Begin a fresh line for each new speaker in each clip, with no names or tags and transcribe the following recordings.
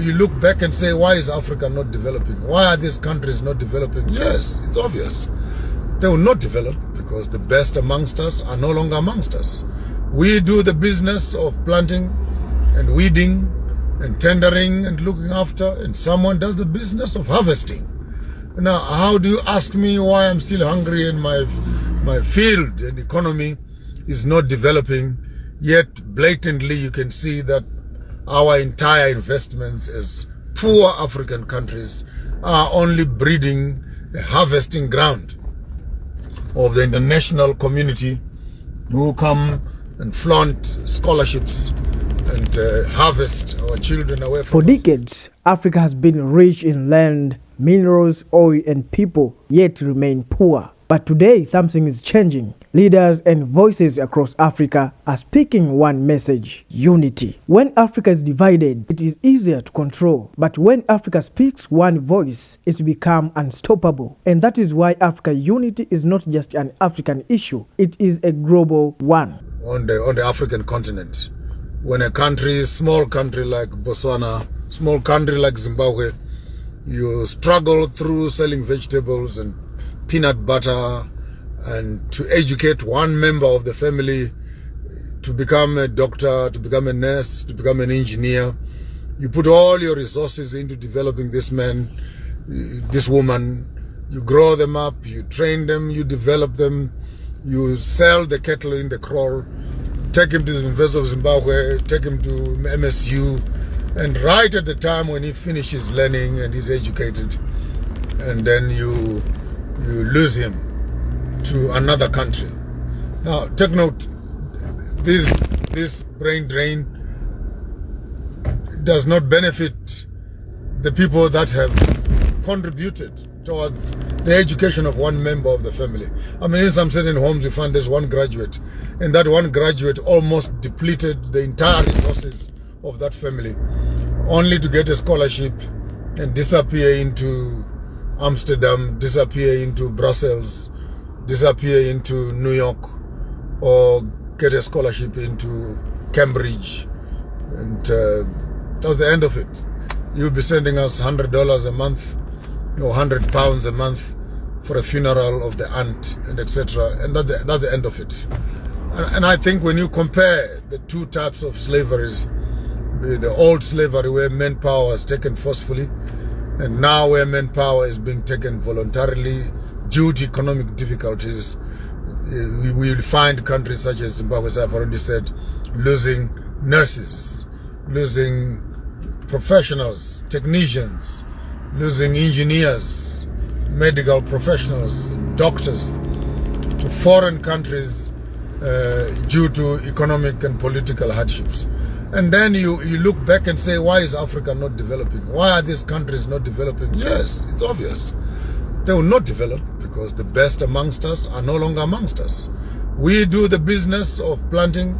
you look back and say, why is Africa not developing? Why are these countries not developing? Yes, it's obvious. They will not develop because the best amongst us are no longer amongst us. We do the business of planting and weeding and tendering and looking after, and someone does the business of harvesting. Now, how do you ask me why I'm still hungry and my field and economy is not developing, yet blatantly you can see that our entire investments as poor African countries are only breeding a harvesting ground of the international community who come and flaunt scholarships and harvest our children away from
For decades, Africa has been rich in land, minerals, oil, and people, yet remain poor. But today, something is changing. Leaders and voices across Africa are speaking one message: unity. When Africa is divided, it is easier to control. But when Africa speaks one voice, it becomes unstoppable. And that is why Africa unity is not just an African issue, it is a global one.
On the African continent, when a country, small country like Botswana, small country like Zimbabwe, you struggle through selling vegetables and peanut butter and to educate one member of the family to become a doctor, to become a nurse, to become an engineer. You put all your resources into developing this man, this woman. You grow them up, you train them, you develop them, you sell the cattle in the kraal, take him to the University of Zimbabwe, take him to MSU, and right at the time when he finishes learning and he's educated, and then you lose him to another country. Now, take note, this brain drain does not benefit the people that have contributed towards the education of one member of the family. I mean, in some certain homes, you find there's one graduate, and that one graduate almost depleted the entire resources of that family, only to get a scholarship and disappear into Amsterdam, disappear into Brussels, disappear into New York, or get a scholarship into Cambridge. And that's the end of it. You'll be sending us $100 a month or £100 a month for a funeral of the aunt and etc. And that's the end of it. And I think when you compare the two types of slaveries, the old slavery where manpower was taken forcefully, and now where manpower is being taken voluntarily due to economic difficulties, we will find countries such as Zimbabwe, as I've already said, losing nurses, losing professionals, technicians, losing engineers, medical professionals, doctors to foreign countries due to economic and political hardships. And then you look back and say, why is Africa not developing? Why are these countries not developing? Yes, it's obvious. They will not develop because the best amongst us are no longer amongst us. We do the business of planting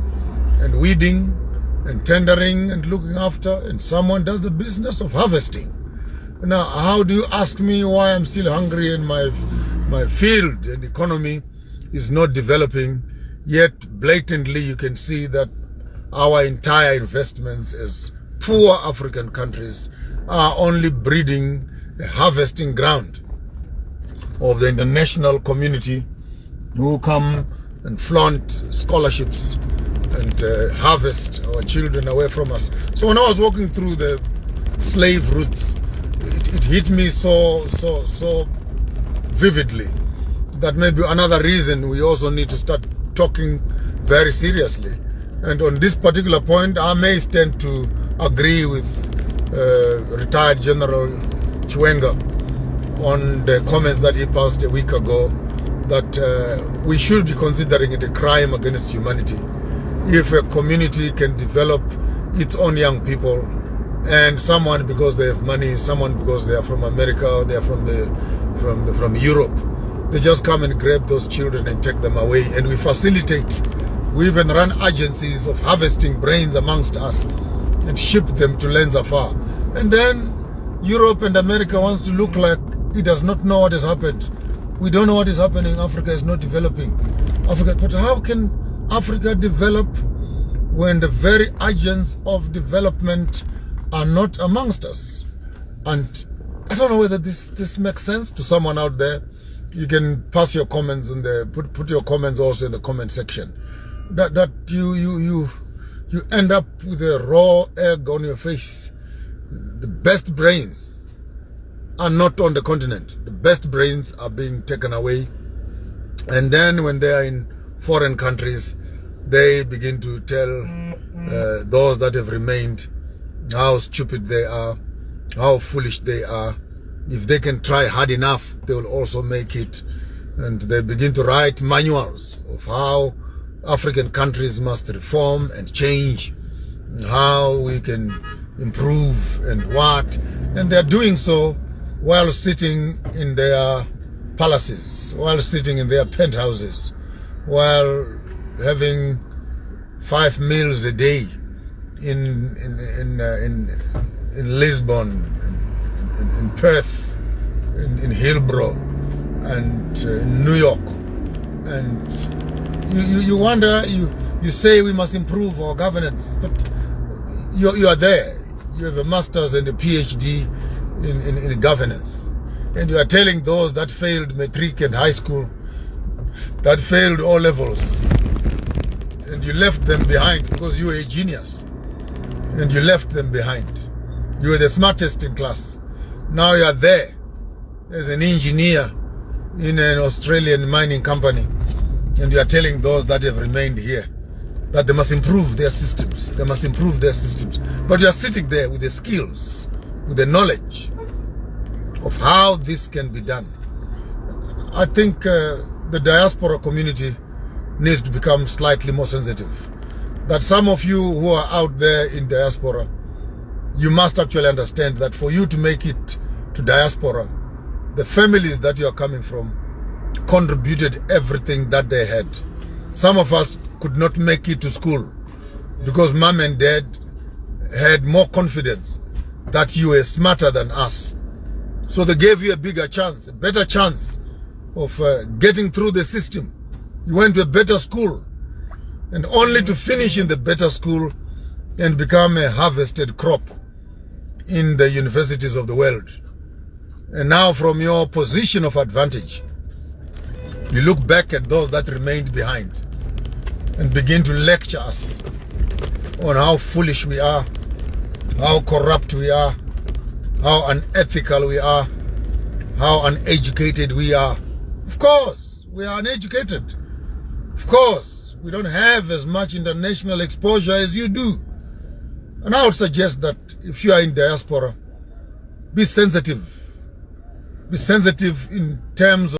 and weeding and tendering and looking after, and someone does the business of harvesting. Now, how do you ask me why I'm still hungry and my field and economy is not developing, yet blatantly you can see that our entire investments as poor African countries are only breeding a harvesting ground of the international community who come and flaunt scholarships and harvest our children away from us. So when I was walking through the slave routes, it hit me so vividly that maybe another reason we also need to start talking very seriously. And on this particular point, I may stand to agree with retired General Chiwenga on the comments that he passed a week ago, that we should be considering it a crime against humanity if a community can develop its own young people, and someone because they have money, someone because they are from America, or they are from Europe, they just come and grab those children and take them away, and we facilitate. We even run agencies of harvesting brains amongst us and ship them to lands afar. And then Europe and America wants to look like it does not know what has happened. We don't know what is happening. Africa is not developing. But how can Africa develop when the very agents of development are not amongst us. And I don't know whether this makes sense to someone out there. You can pass your comments in the put your comments also in the comment section. That you end up with a raw egg on your face. The best brains are not on the continent. The best brains are being taken away. And then when they are in foreign countries, they begin to tell those that have remained how stupid they are, how foolish they are. If they can try hard enough, they will also make it. And they begin to write manuals of how African countries must reform and change, how we can improve and what. And they're doing so while sitting in their palaces, while sitting in their penthouses, while having 5 meals a day in Lisbon, in Perth, in Hillbrow, and in New York. And you wonder, you say we must improve our governance, but you are there. You have a master's and a PhD in governance. And you are telling those that failed matric and high school, that failed all levels, and you left them behind because you were a genius, and you left them behind. You were the smartest in class. Now you are there as an engineer in an Australian mining company, and you are telling those that have remained here that they must improve their systems. They must improve their systems. But you are sitting there with the skills, with the knowledge of how this can be done. I think the diaspora community needs to become slightly more sensitive. That some of you who are out there in diaspora, you must actually understand that for you to make it to diaspora, the families that you are coming from contributed everything that they had. Some of us could not make it to school because mom and dad had more confidence that you were smarter than us. So they gave you a bigger chance, a better chance of getting through the system. You went to a better school, and only to finish in the better school and become a harvested crop in the universities of the world. And now from your position of advantage, you look back at those that remained behind and begin to lecture us on how foolish we are, how corrupt we are, how unethical we are, how uneducated we are. Of course, we are uneducated. Of course, we don't have as much international exposure as you do. And I would suggest that if you are in diaspora, be sensitive. Be sensitive in terms of